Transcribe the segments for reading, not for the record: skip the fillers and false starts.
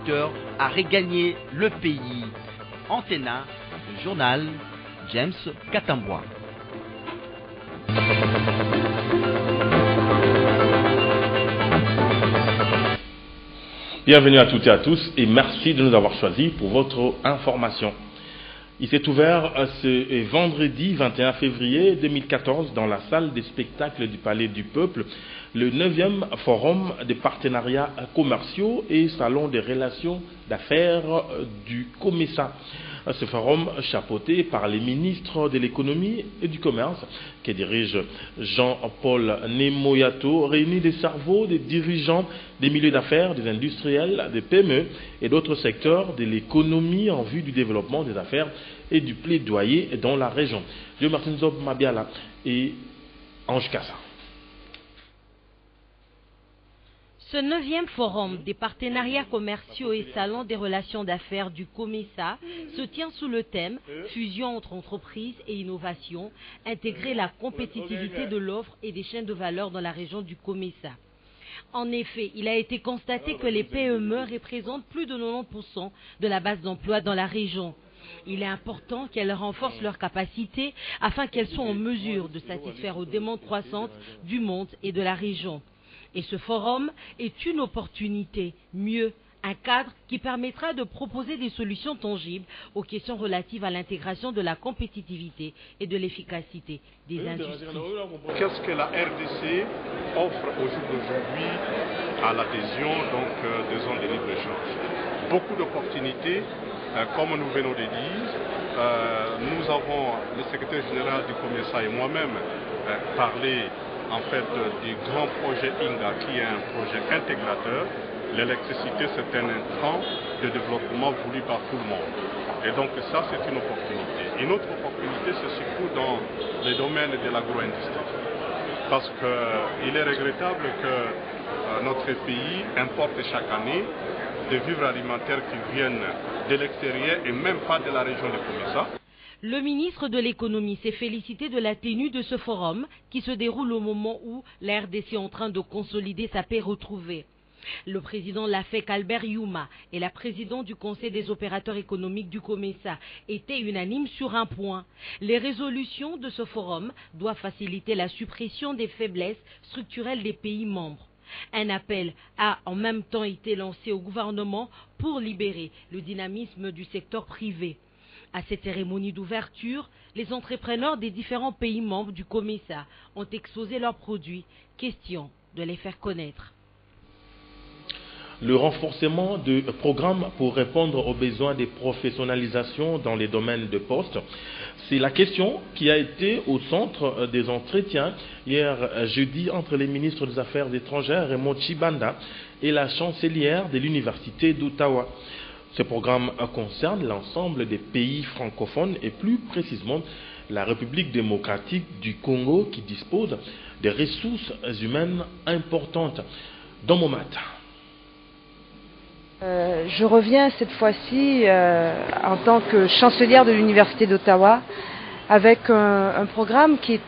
agriculteurs à regagner le pays. Antena, le journal, James Katambois. Bienvenue à toutes et à tous et merci de nous avoir choisis pour votre information. Il s'est ouvert ce vendredi 21 février 2014 dans la salle des spectacles du Palais du Peuple, le 9e forum des partenariats commerciaux et salon des relations d'affaires du COMESA. Ce forum chapeauté par les ministres de l'économie et du commerce que dirige Jean-Paul Nemoyato réunit des cerveaux, des dirigeants des milieux d'affaires, des industriels, des PME et d'autres secteurs de l'économie en vue du développement des affaires et du plaidoyer dans la région. Dieu Martin Zob Mabiala et Ange Kassa. Ce 9e forum des partenariats commerciaux et salon des relations d'affaires du COMESA se tient sous le thème « Fusion entre entreprises et innovation, intégrer la compétitivité de l'offre et des chaînes de valeur dans la région du COMESA ». En effet, il a été constaté que les PME représentent plus de 90% de la base d'emploi dans la région. Il est important qu'elles renforcent leurs capacités afin qu'elles soient en mesure de satisfaire aux demandes croissantes du monde et de la région. Et ce forum est une opportunité, mieux, un cadre qui permettra de proposer des solutions tangibles aux questions relatives à l'intégration de la compétitivité et de l'efficacité des industries. Qu'est-ce que la RDC offre au jour d'aujourd'hui à l'adhésion des zones de libre-échange? Beaucoup d'opportunités, comme nous venons de dire. Nous avons, le secrétaire général du COMESA et moi-même, parlé en fait du grand projet INGA qui est un projet intégrateur. L'électricité, c'est un intrant de développement voulu par tout le monde. Et donc ça, c'est une opportunité. Une autre opportunité, c'est surtout dans le domaine de l'agro-industrie. Parce qu'il est regrettable que notre pays importe chaque année des vivres alimentaires qui viennent de l'extérieur et même pas de la région de COMESA. Le ministre de l'économie s'est félicité de la tenue de ce forum qui se déroule au moment où la RDC est en train de consolider sa paix retrouvée. Le président l'AFEC Albert Youma et la présidente du Conseil des opérateurs économiques du COMESA étaient unanimes sur un point. Les résolutions de ce forum doivent faciliter la suppression des faiblesses structurelles des pays membres. Un appel a en même temps été lancé au gouvernement pour libérer le dynamisme du secteur privé. À cette cérémonie d'ouverture, les entrepreneurs des différents pays membres du COMESA ont exposé leurs produits, question de les faire connaître. Le renforcement de programmes pour répondre aux besoins des professionnalisations dans les domaines de poste, c'est la question qui a été au centre des entretiens hier jeudi entre les ministres des Affaires étrangères Raymond Tshibanda et la chancelière de l'Université d'Ottawa. Ce programme concerne l'ensemble des pays francophones et plus précisément la République démocratique du Congo qui dispose de ressources humaines importantes. Dans Momat. Je reviens cette fois-ci en tant que chancelière de l'Université d'Ottawa avec un programme qui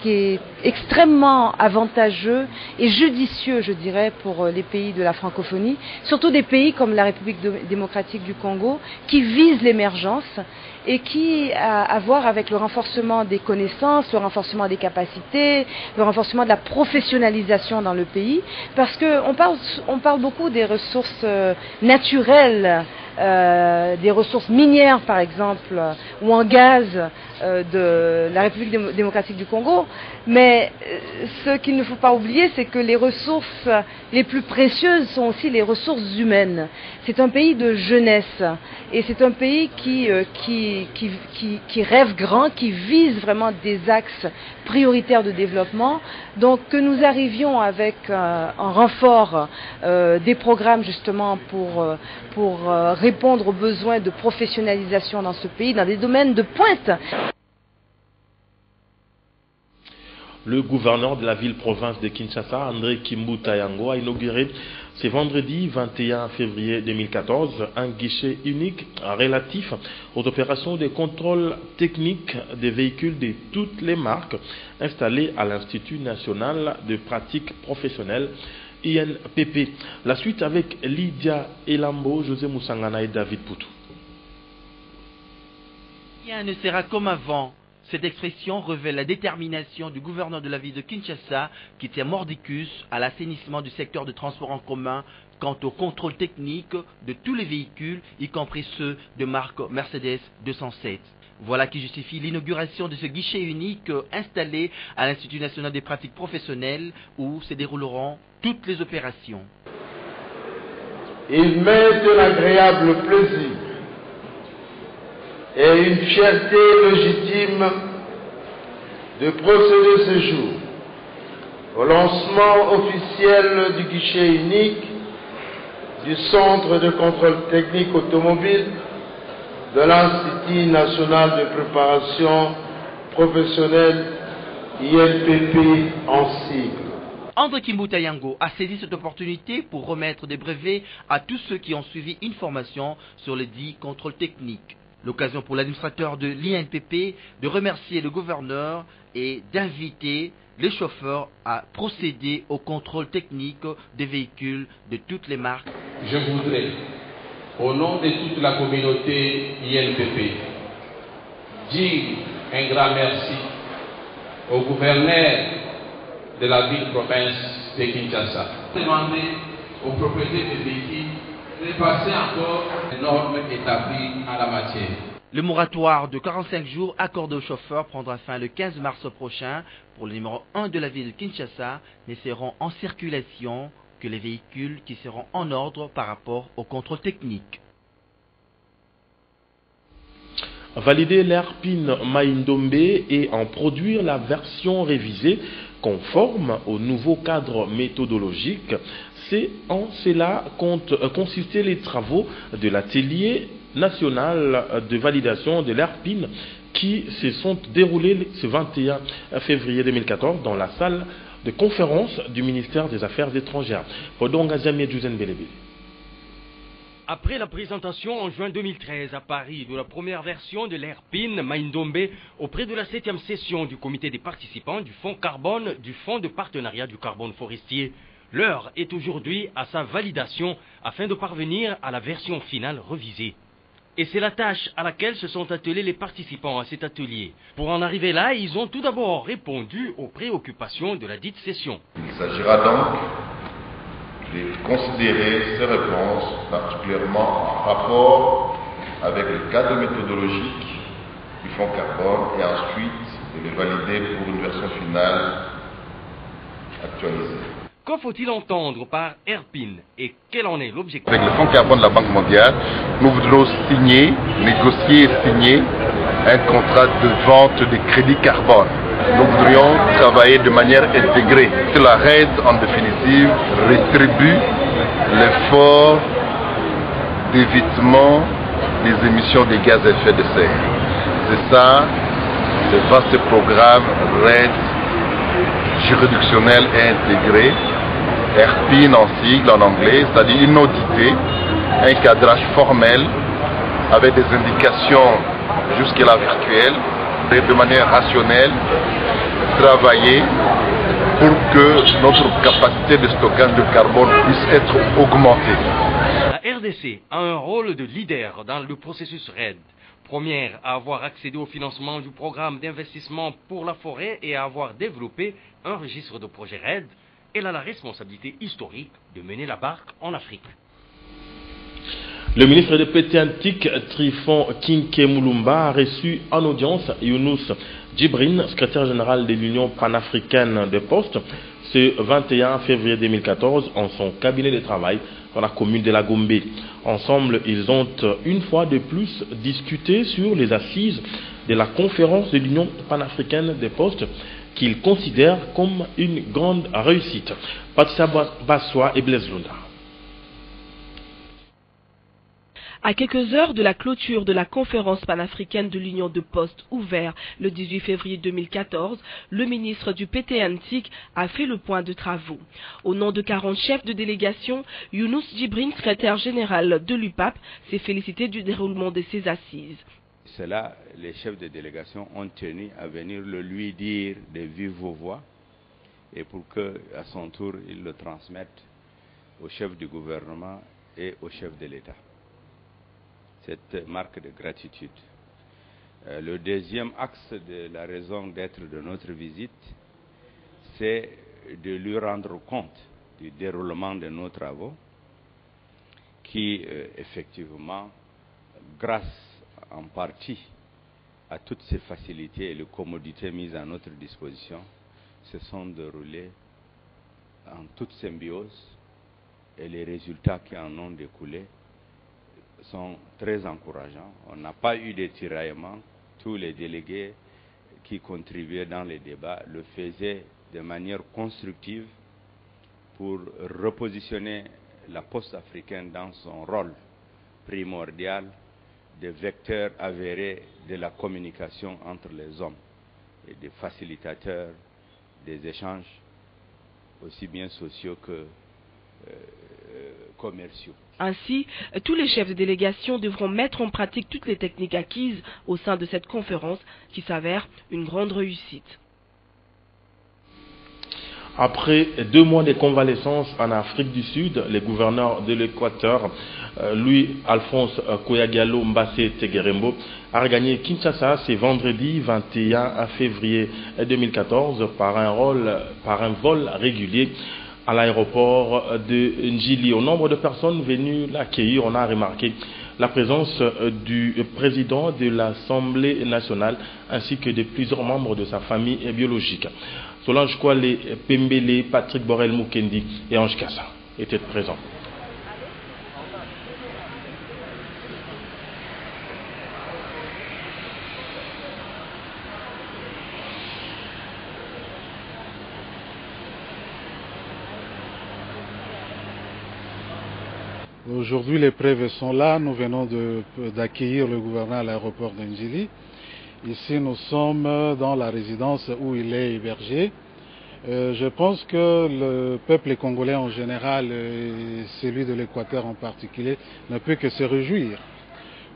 est extrêmement avantageux et judicieux, je dirais, pour les pays de la francophonie, surtout des pays comme la République démocratique du Congo, qui visent l'émergence et qui a à voir avec le renforcement des connaissances, le renforcement des capacités, le renforcement de la professionnalisation dans le pays, parce qu'on parle beaucoup des ressources naturelles, des ressources minières par exemple, ou en gaz de la République démocratique du Congo, mais ce qu'il ne faut pas oublier, c'est que les ressources les plus précieuses sont aussi les ressources humaines. C'est un pays de jeunesse et c'est un pays qui rêve grand, qui vise vraiment des axes prioritaires de développement. Donc que nous arrivions avec un renfort des programmes justement pour répondre aux besoins de professionnalisation dans ce pays, dans des domaines de pointe. Le gouverneur de la ville-province de Kinshasa, André Kimbuta Yango, a inauguré ce vendredi 21 février 2014 un guichet unique relatif aux opérations de contrôle technique des véhicules de toutes les marques installés à l'Institut national de pratique professionnelle INPP. La suite avec Lydia Elambo, José Moussangana et David Poutou. Rien ne sera comme avant. Cette expression révèle la détermination du gouverneur de la ville de Kinshasa qui tient mordicus à l'assainissement du secteur de transport en commun quant au contrôle technique de tous les véhicules, y compris ceux de marque Mercedes 207. Voilà qui justifie l'inauguration de ce guichet unique installé à l'Institut national des pratiques professionnelles où se dérouleront toutes les opérations. Il m'est un agréable plaisir et une fierté légitime de procéder ce jour au lancement officiel du guichet unique du Centre de contrôle technique automobile de l'Institut national de préparation professionnelle INPP en sigle. André Kimbuta Yango a saisi cette opportunité pour remettre des brevets à tous ceux qui ont suivi une formation sur les dits contrôles techniques. L'occasion pour l'administrateur de l'INPP de remercier le gouverneur et d'inviter les chauffeurs à procéder au contrôle technique des véhicules de toutes les marques. Je voudrais, au nom de toute la communauté INPP, dire un grand merci au gouverneur de la ville-province de Kinshasa. Demander aux propriétaires des véhicules de passer encore les normes établies en la matière. Le moratoire de 45 jours accordé aux chauffeurs prendra fin le 15 mars prochain. Pour le numéro 1 de la ville de Kinshasa, ne seront en circulation que les véhicules qui seront en ordre par rapport au contrôle technique. Valider l'ERPIN Maïndombe et en produire la version révisée conforme au nouveau cadre méthodologique. C'est en cela qu'ont consisté les travaux de l'atelier national de validation de l'ERPIN qui se sont déroulés ce 21 février 2014 dans la salle de conférence du ministère des Affaires étrangères. Après la présentation en juin 2013 à Paris de la première version de l'ERPIN Maïndombe auprès de la 7e session du comité des participants du Fonds Carbone du Fonds de partenariat du carbone forestier, l'heure est aujourd'hui à sa validation afin de parvenir à la version finale revisée. Et c'est la tâche à laquelle se sont attelés les participants à cet atelier. Pour en arriver là, ils ont tout d'abord répondu aux préoccupations de la dite session. Il s'agira donc de considérer ces réponses particulièrement en rapport avec le cadre méthodologique du Fonds carbone et ensuite de les valider pour une version finale actualisée. Que faut-il entendre par ERPIN et quel en est l'objectif? Avec le Fonds carbone de la Banque mondiale, nous voudrons négocier et signer un contrat de vente de crédits carbone. Nous voudrions travailler de manière intégrée. La RED, en définitive, rétribue l'effort d'évitement des émissions de gaz à effet de serre. C'est ça, ce vaste programme RED juridictionnel et intégré, ERPIN en sigle en anglais, c'est-à-dire une audité, un cadrage formel avec des indications jusque-là virtuelles, et de manière rationnelle, travailler pour que notre capacité de stockage de carbone puisse être augmentée. La RDC a un rôle de leader dans le processus RED. Première à avoir accédé au financement du programme d'investissement pour la forêt et à avoir développé un registre de projets RED, elle a la responsabilité historique de mener la barque en Afrique. Le ministre de Pétéantique, Trifon Kinké Moulumba, a reçu en audience Younous Djibrin, secrétaire général de l'Union panafricaine des postes, ce 21 février 2014 en son cabinet de travail dans la commune de la Gombe. Ensemble, ils ont une fois de plus discuté sur les assises de la conférence de l'Union panafricaine des postes qu'ils considèrent comme une grande réussite. Patricia Bassois et Blaise Lunda. À quelques heures de la clôture de la conférence panafricaine de l'Union de postes ouverte le 18 février 2014, le ministre du PTANTIC a fait le point de travaux. Au nom de 40 chefs de délégation, Younous Djibrin, secrétaire général de l'UPAP, s'est félicité du déroulement de ces assises. Cela, les chefs de délégation ont tenu à venir le lui dire de vive voix et pour qu'à son tour, il le transmette au chef du gouvernement et au chef de l'État. Cette marque de gratitude. Le deuxième axe de la raison d'être de notre visite, c'est de lui rendre compte du déroulement de nos travaux qui, effectivement, grâce en partie à toutes ces facilités et les commodités mises à notre disposition, se sont déroulés en toute symbiose et les résultats qui en ont découlé sont très encourageants. On n'a pas eu de tiraillement. Tous les délégués qui contribuaient dans les débats le faisaient de manière constructive pour repositionner la poste africaine dans son rôle primordial de vecteur avéré de la communication entre les hommes et de facilitateurs des échanges aussi bien sociaux que commerciaux. Ainsi, tous les chefs de délégation devront mettre en pratique toutes les techniques acquises au sein de cette conférence qui s'avère une grande réussite. Après 2 mois de convalescence en Afrique du Sud, les gouverneurs de l'Équateur, Louis-Alphonse Koyagalo Mbassé Tegerembo, a regagné Kinshasa ce vendredi 21 février 2014 par un vol régulier à l'aéroport de Njili. Au nombre de personnes venues l'accueillir, on a remarqué la présence du président de l'Assemblée nationale ainsi que de plusieurs membres de sa famille biologique. Solange Kwale Pembele, Patrick Borel Mukendi et Ange Kassa étaient présents. Aujourd'hui, les preuves sont là. Nous venons d'accueillir le gouverneur à l'aéroport de Njili. Ici, nous sommes dans la résidence où il est hébergé. Je pense que le peuple congolais en général, et celui de l'Équateur en particulier, ne peut que se réjouir.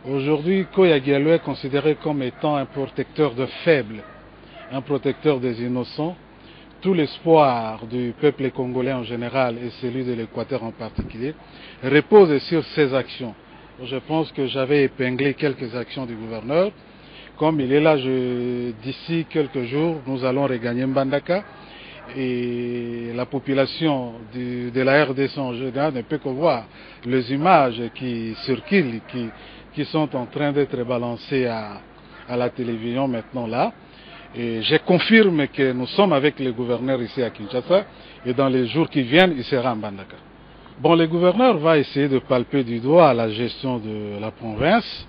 Aujourd'hui, Koyagalo est considéré comme étant un protecteur de faibles, un protecteur des innocents. Tout l'espoir du peuple congolais en général et celui de l'Équateur en particulier repose sur ses actions. Je pense que j'avais épinglé quelques actions du gouverneur. Comme il est là, d'ici quelques jours, nous allons regagner Mbandaka et la population de la RDC en général ne peut que voir les images qui circulent, qui sont en train d'être balancées à la télévision maintenant là. Et je confirme que nous sommes avec le gouverneur ici à Kinshasa et dans les jours qui viennent, il sera à Mbandaka. Bon, le gouverneur va essayer de palper du doigt la gestion de la province.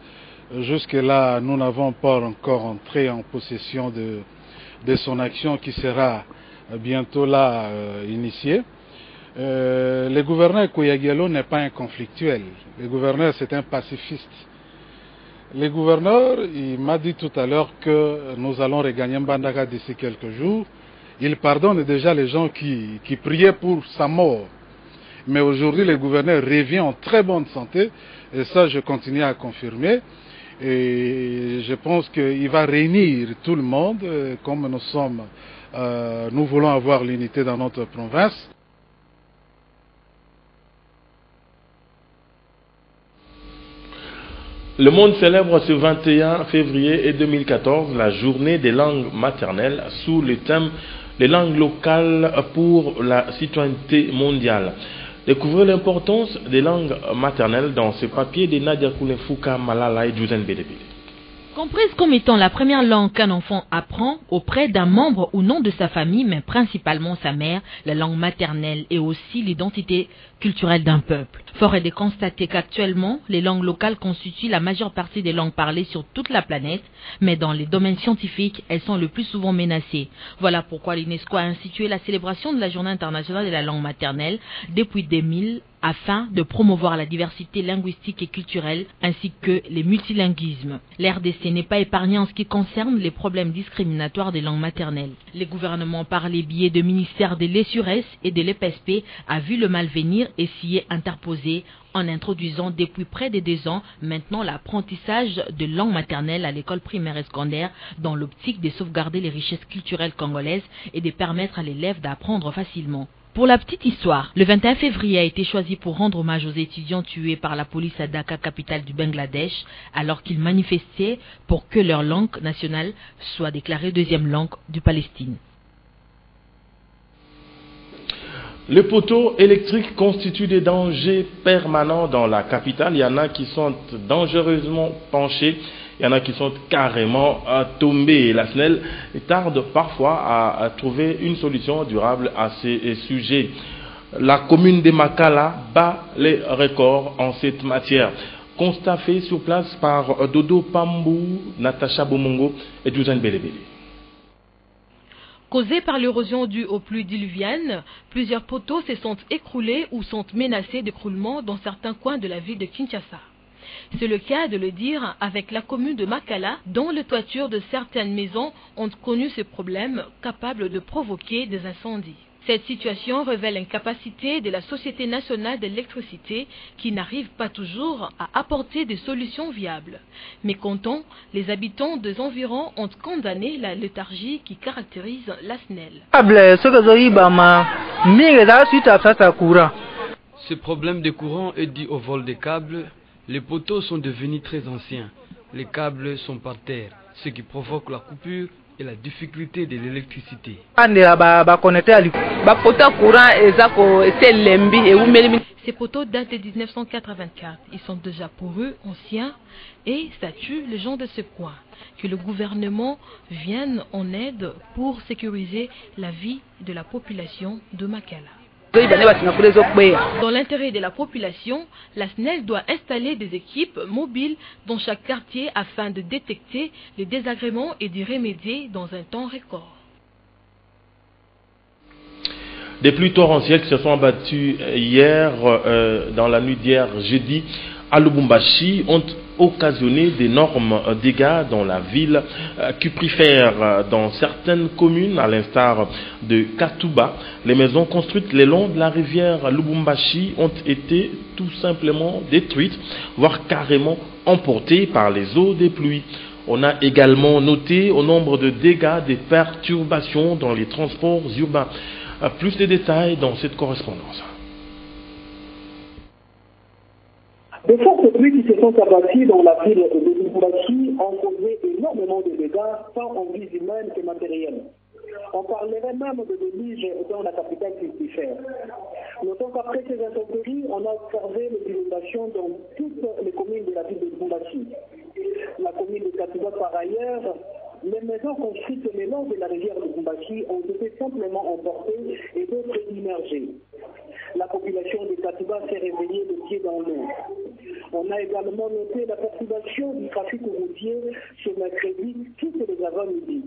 Jusque-là, nous n'avons pas encore entré en possession de son action qui sera bientôt là initiée. Le gouverneur Koyagalo n'est pas un conflictuel. Le gouverneur, c'est un pacifiste. Le gouverneur, il m'a dit tout à l'heure que nous allons regagner Mbandaka d'ici quelques jours. Il pardonne déjà les gens qui priaient pour sa mort. Mais aujourd'hui, le gouverneur revient en très bonne santé. Et ça, je continue à confirmer. Et je pense qu'il va réunir tout le monde, comme nous voulons avoir l'unité dans notre province. Le monde célèbre ce 21 février 2014 la journée des langues maternelles sous le thème « Les langues locales pour la citoyenneté mondiale ». Découvrez l'importance des langues maternelles dans ce papier de Nadia Koulenfouka Malala et Jouzen Bedebele. Comprise comme étant la première langue qu'un enfant apprend auprès d'un membre ou non de sa famille, mais principalement sa mère, la langue maternelle est aussi l'identité culturelle d'un peuple. Fort est de constater qu'actuellement, les langues locales constituent la majeure partie des langues parlées sur toute la planète, mais dans les domaines scientifiques, elles sont le plus souvent menacées. Voilà pourquoi l'UNESCO a institué la célébration de la Journée internationale de la langue maternelle depuis 2000, afin de promouvoir la diversité linguistique et culturelle ainsi que les multilinguismes. L'RDC n'est pas épargnée en ce qui concerne les problèmes discriminatoires des langues maternelles. Les gouvernements, par les biais de ministères de l'ESURES et de l'EPSP, a vu le mal venir et s'y est interposé en introduisant depuis près de 2 ans maintenant l'apprentissage de langue maternelle à l'école primaire et secondaire dans l'optique de sauvegarder les richesses culturelles congolaises et de permettre à l'élève d'apprendre facilement. Pour la petite histoire, le 21 février a été choisi pour rendre hommage aux étudiants tués par la police à Dhaka, capitale du Bangladesh, alors qu'ils manifestaient pour que leur langue nationale soit déclarée deuxième langue du Palestine. Les poteaux électriques constituent des dangers permanents dans la capitale. Il y en a qui sont dangereusement penchés, il y en a qui sont carrément tombés. La SNEL tarde parfois à trouver une solution durable à ces sujets. La commune de Makala bat les records en cette matière. Constat fait sur place par Dodo Pambou, Natacha Bomongo et Juzan Belebele. Causés par l'érosion due aux pluies diluviennes, plusieurs poteaux se sont écroulés ou sont menacés d'écroulement dans certains coins de la ville de Kinshasa. C'est le cas de le dire avec la commune de Makala, dont les toitures de certaines maisons ont connu ce problème capable de provoquer des incendies. Cette situation révèle l'incapacité de la Société nationale d'électricité qui n'arrive pas toujours à apporter des solutions viables. Mécontents, les habitants des environs ont condamné la léthargie qui caractérise la SNEL. Ce problème de courant est dû au vol des câbles. Les poteaux sont devenus très anciens. Les câbles sont par terre, ce qui provoque la coupure et la difficulté de l'électricité. Ces poteaux datent de 1984. Ils sont déjà pour eux anciens et statuent les gens de ce coin. Que le gouvernement vienne en aide pour sécuriser la vie de la population de Makala. Dans l'intérêt de la population, la SNEL doit installer des équipes mobiles dans chaque quartier afin de détecter les désagréments et d'y remédier dans un temps record. Des pluies torrentielles qui se sont abattues hier, dans la nuit d'hier jeudi, à Lubumbashi, ont occasionné d'énormes dégâts dans la ville cuprifère. Dans certaines communes, à l'instar de Katuba, les maisons construites le long de la rivière Lubumbashi ont été tout simplement détruites, voire carrément emportées par les eaux des pluies. On a également noté au nombre de dégâts des perturbations dans les transports urbains. Plus de détails dans cette correspondance. De fortes pluies qui se sont abattues dans la ville de Lubumbashi ont causé énormément de dégâts, tant en vie humaine que matérielle. On parlerait même de déluge dans la capitale cuprifère. Notons qu'après ces intempéries, on a observé les inondations dans toutes les communes de la ville de Lubumbashi. La commune de Katuba, par ailleurs, les maisons construites le long de la rivière de Lubumbashi ont été simplement emportées et d'autres immergées. La population de Katuba s'est réveillée le pied dans l'eau. On a également noté la perturbation du trafic routier ce mercredi toutes les avant-midi.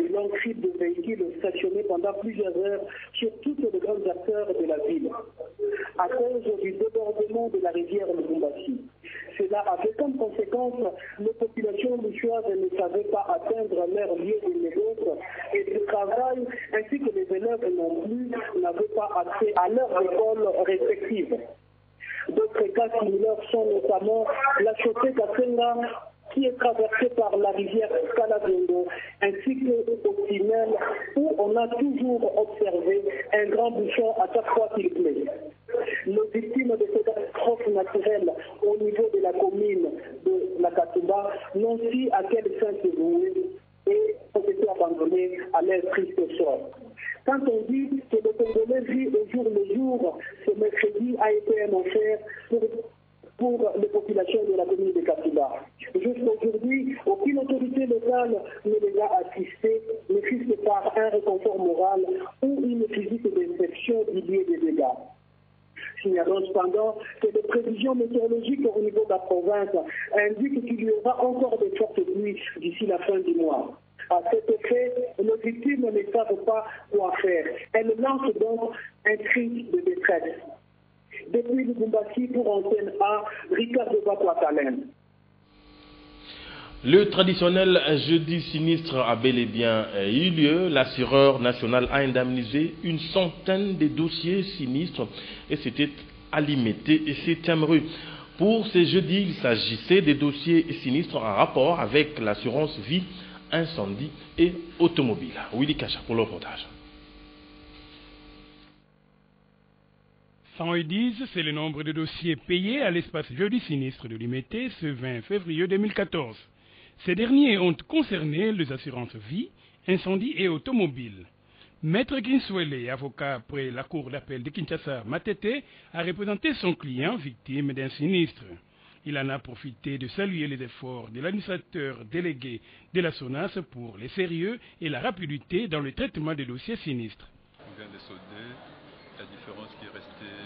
De longues files de véhicules stationnés pendant plusieurs heures sur toutes les grandes artères de la ville, à cause du débordement de la rivière Lubumbashi. Cela avait comme conséquence les populations luchoises ne savaient pas atteindre leur lieu de négoce et de travail, ainsi que les élèves non plus n'avaient pas accès à leurs écoles respectives. D'autres cas similaires sont notamment la chaussée Kasenga, qui est traversée par la rivière Kalabondo, ainsi qu'au tunnel où on a toujours observé un grand bouchon à chaque fois qu'il pleut. Les victimes de ces catastrophes naturelles au niveau de la commune de la Katuba n'ont su à quel saint se vouer et ont été abandonnés à leur triste sort. Quand on dit que le Congolais vit au jour le jour, ce mercredi a été un enfer pour les populations de la commune de Katuba. Jusqu'aujourd'hui, aucune autorité locale ne les a assistés, ne fût-ce que par un réconfort moral ou une visite d'inspection du lieu des dégâts. Signalons cependant que les prévisions météorologiques au niveau de la province indiquent qu'il y aura encore de fortes pluies d'ici la fin du mois. À cet effet, les victimes ne savent pas quoi faire. Elles lancent donc un cri de détresse. Depuis Lubumbashi pour Antenne A, Ricardo Batouatalène. Le traditionnel jeudi sinistre a bel et bien eu lieu. L'assureur national a indemnisé une centaine de dossiers sinistres et c'était à Limité et 7e rue. Pour ces jeudis, il s'agissait des dossiers sinistres en rapport avec l'assurance vie, incendie et automobile. Willy Kacha pour le reportage. 110, c'est le nombre de dossiers payés à l'espace jeudi sinistre de l'Imété ce 20 février 2014. Ces derniers ont concerné les assurances vie, incendie et automobile. Maître Kinswele, avocat après la cour d'appel de Kinshasa Matete, a représenté son client victime d'un sinistre. Il en a profité de saluer les efforts de l'administrateur délégué de la SONAS pour le sérieux et la rapidité dans le traitement des dossiers sinistres. On vient de solder la différence qui restait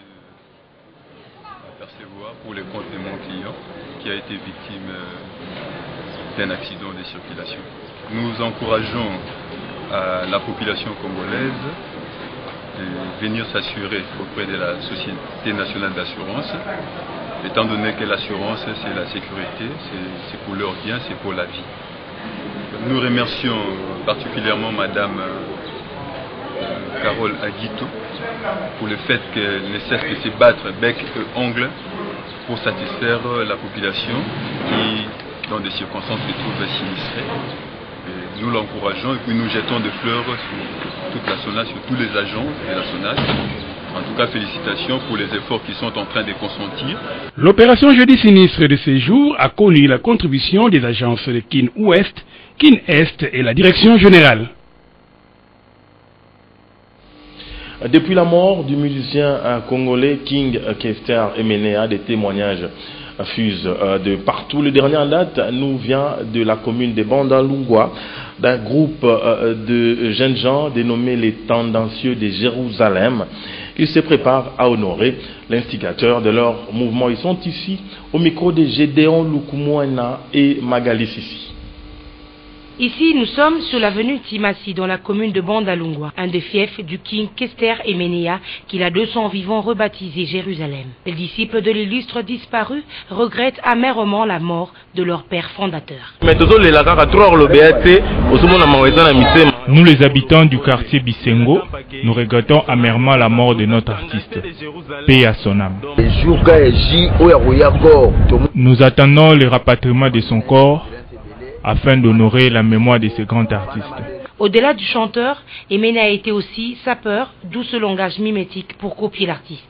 à percevoir pour le compte de mon client qui a été victime d'un accident de circulation. Nous encourageons la population congolaise de venir s'assurer auprès de la Société nationale d'assurance, étant donné que l'assurance c'est la sécurité, c'est pour leur bien, c'est pour la vie. Nous remercions particulièrement Madame Carole Aguito pour le fait qu'elle ne cesse de se battre bec et ongle pour satisfaire la population qui, dans des circonstances, se trouve sinistrée. Et nous l'encourageons et puis nous jetons des fleurs sur toute la SONAS, sur tous les agents de la SONAS. En tout cas, félicitations pour les efforts qui sont en train de consentir. L'opération Jeudi Sinistre de ces jours a connu la contribution des agences de Kin Ouest, Kin Est et la Direction Générale. Depuis la mort du musicien congolais King Kester Emenea, des témoignages fusent de partout. Le dernier en date nous vient de la commune de Bandalungwa, d'un groupe de jeunes gens dénommés les Tendancieux de Jérusalem. Ils se préparent à honorer l'instigateur de leur mouvement. Ils sont ici au micro de Gédéon Lukumouana et Magali Sissi. Ici, nous sommes sur l'avenue Timassi, dans la commune de Bandalungwa, un des fiefs du King Kester Emenea, qu'il a de son vivant rebaptisé Jérusalem. Les disciples de l'illustre disparu regrettent amèrement la mort de leur père fondateur. Nous, les habitants du quartier Bisengo, nous regrettons amèrement la mort de notre artiste. Paix à son âme. Nous attendons le rapatriement de son corps afin d'honorer la mémoire de ce grand artiste. Au-delà du chanteur, Emenea a été aussi sapeur, d'où ce langage mimétique pour copier l'artiste.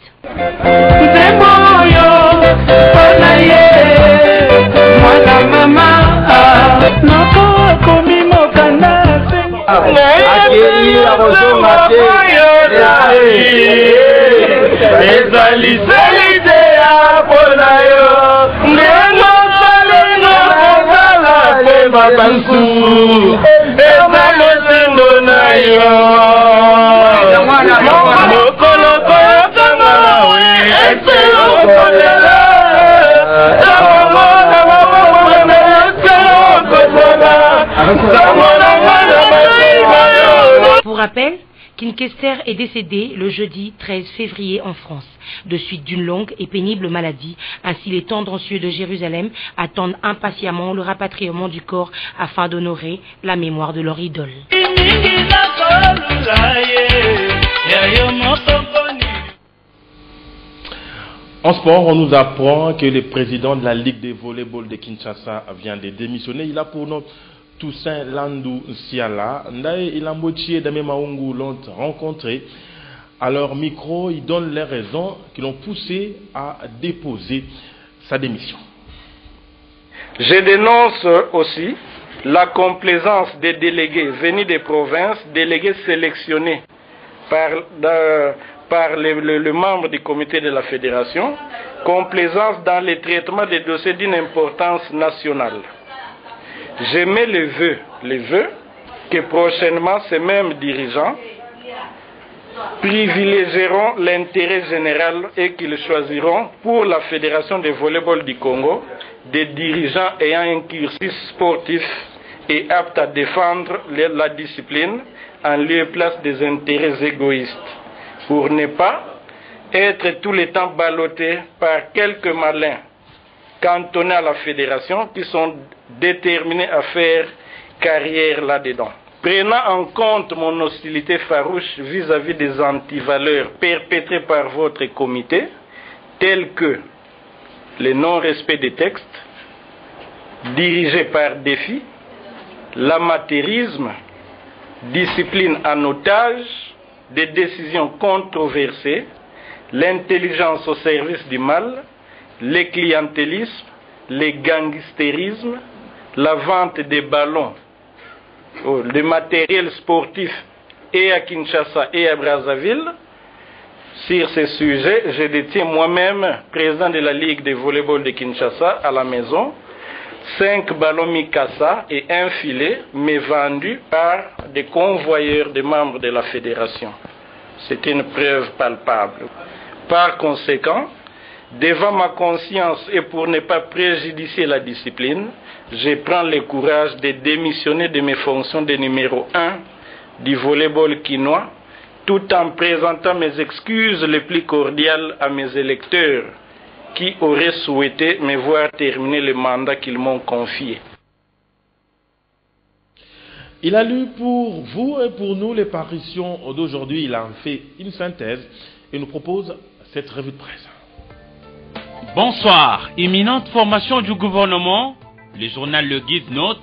Pour rappel, King Kester est décédé le jeudi 13 février en France, de suite d'une longue et pénible maladie. Ainsi, les Tendancieux de Jérusalem attendent impatiemment le rapatriement du corps afin d'honorer la mémoire de leur idole. En sport, on nous apprend que le président de la Ligue de volleyball de Kinshasa vient de démissionner. Il a pour nom Toussaint Landou Siala. Ndaye Ilambotier et Dame Maungu l'ont rencontré. À leur micro, ils donnent les raisons qui l'ont poussé à déposer sa démission. Je dénonce aussi la complaisance des délégués venus des provinces, délégués sélectionnés par le membre du comité de la fédération, complaisance dans le traitement des dossiers d'une importance nationale. J'émets le vœu que prochainement ces mêmes dirigeants privilégieront l'intérêt général et qu'ils choisiront pour la Fédération de volleyball du Congo des dirigeants ayant un cursus sportif et aptes à défendre la discipline en lieu et place des intérêts égoïstes, pour ne pas être tout le temps ballottés par quelques malins cantonnés à la fédération qui sont déterminés à faire carrière là-dedans. Prenant en compte mon hostilité farouche vis-à-vis des antivaleurs perpétrées par votre comité, telles que le non-respect des textes, dirigé par défi, l'amateurisme, discipline en otage, des décisions controversées, l'intelligence au service du mal, le clientélisme, le gangstérisme, la vente des ballons, de matériel sportif et à Kinshasa et à Brazzaville. Sur ces sujets, je détiens moi-même, président de la Ligue de volleyball de Kinshasa, à la maison, 5 ballons Mikasa et un filet, mais vendus par des convoyeurs des membres de la fédération. C'est une preuve palpable. Par conséquent, devant ma conscience et pour ne pas préjudicer la discipline, je prends le courage de démissionner de mes fonctions de numéro 1 du volleyball quinois, tout en présentant mes excuses les plus cordiales à mes électeurs qui auraient souhaité me voir terminer le mandat qu'ils m'ont confié. Il a lu pour vous et pour nous les parutions d'aujourd'hui. Il a en fait une synthèse et nous propose cette revue de presse. Bonsoir. Imminente formation du gouvernement. Le journal Le Guide note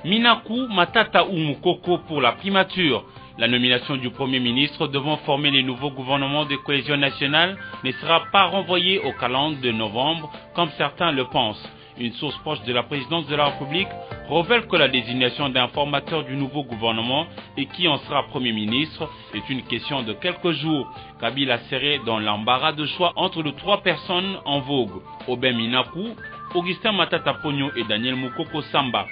Minaku Matata Umukoko pour la primature. La nomination du Premier ministre devant former les nouveaux gouvernements de cohésion nationale ne sera pas renvoyée au calendrier de novembre comme certains le pensent. Une source proche de la présidence de la République révèle que la désignation d'un formateur du nouveau gouvernement et qui en sera Premier ministre est une question de quelques jours. Kabila serait dans l'embarras de choix entre les 3 personnes en vogue, Aubin Minaku, Augustin Matata Pogno et Daniel Mukoko Samba.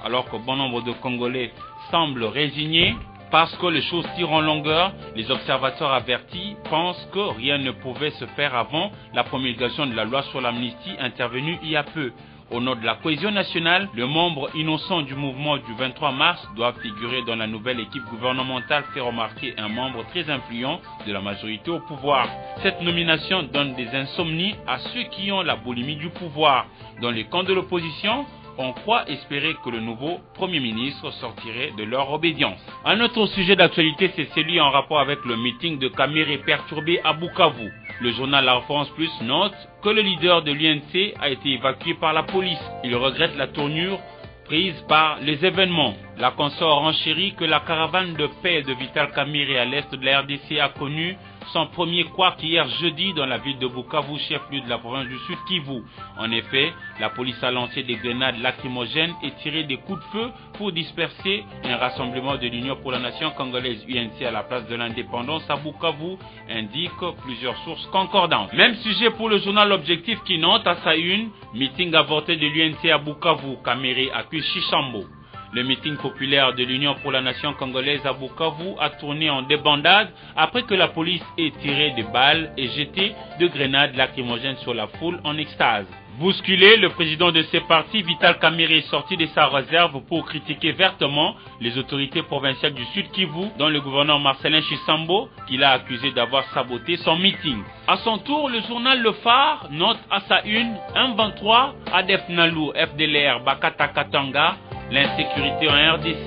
Alors que bon nombre de Congolais semblent résignés, parce que les choses tirent en longueur, les observateurs avertis pensent que rien ne pouvait se faire avant la promulgation de la loi sur l'amnistie intervenue il y a peu. Au nom de la cohésion nationale, le membre innocent du mouvement du 23 mars doit figurer dans la nouvelle équipe gouvernementale, fait remarquer un membre très influent de la majorité au pouvoir. Cette nomination donne des insomnies à ceux qui ont la boulimie du pouvoir. Dans les camps de l'opposition, on croit espérer que le nouveau Premier ministre sortirait de leur obédience. Un autre sujet d'actualité, c'est celui en rapport avec le meeting de Kamere perturbé à Bukavu. Le journal La France Plus note que le leader de l'UNC a été évacué par la police. Il regrette la tournure prise par les événements. La consort renchérit que la caravane de paix de Vital Kamerhe à l'est de la RDC a connu son premier couac hier jeudi dans la ville de Bukavu, chef-lieu de la province du Sud Kivu. En effet, la police a lancé des grenades lacrymogènes et tiré des coups de feu pour disperser un rassemblement de l'Union pour la Nation congolaise UNC à la place de l'indépendance à Bukavu, indiquent plusieurs sources concordantes. Même sujet pour le journal L'Objectif qui note à sa une, meeting avorté de l'UNC à Bukavu, Kamerhe accuse Chichambo. Le meeting populaire de l'Union pour la Nation congolaise à Bukavu a tourné en débandade après que la police ait tiré des balles et jeté de grenades lacrymogènes sur la foule en extase. Bousculé, le président de ces partis, Vital Kamerhe, est sorti de sa réserve pour critiquer vertement les autorités provinciales du Sud Kivu, dont le gouverneur Marcelin Chisambo, qu'il a accusé d'avoir saboté son meeting. À son tour, le journal Le Phare note à sa une M23, ADF Nalu, FDLR, Bakata Katanga, l'insécurité en RDC,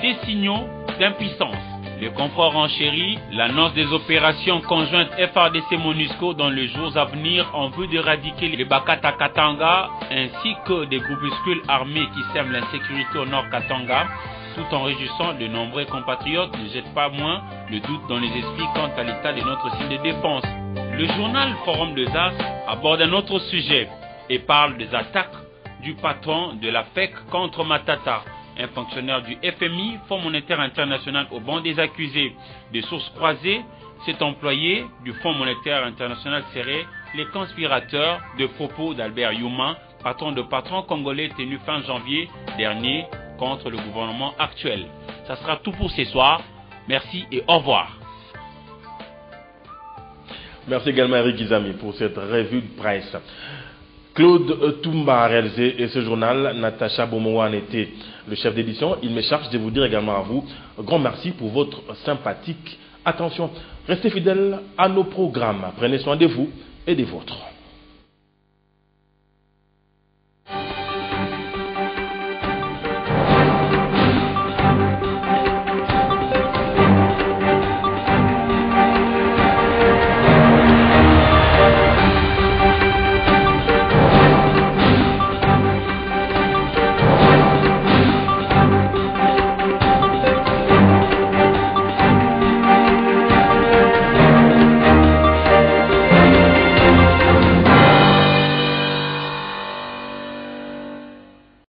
des signaux d'impuissance. Le confort enchérit l'annonce des opérations conjointes FARDC-MONUSCO dans les jours à venir en vue d'éradiquer les Bakata Katanga ainsi que des groupuscules armés qui sèment l'insécurité au nord Katanga, tout en réjouissant de nombreux compatriotes ne jettent pas moins le doute dans les esprits quant à l'état de notre site de défense. Le journal Forum des As aborde un autre sujet et parle des attaques du patron de la FEC contre Matata, un fonctionnaire du FMI, Fonds monétaire international au banc des accusés. Des sources croisées, cet employé du Fonds monétaire international serait les conspirateurs de propos d'Albert Youma, patron de patrons congolais tenu fin janvier dernier contre le gouvernement actuel. Ça sera tout pour ce soir. Merci et au revoir. Merci également Eric Izami pour cette revue de presse. Claude Toumba a réalisé ce journal, Natacha Bomowan était le chef d'édition. Il me charge de vous dire également à vous, grand merci pour votre sympathique attention. Restez fidèles à nos programmes, prenez soin de vous et des vôtres.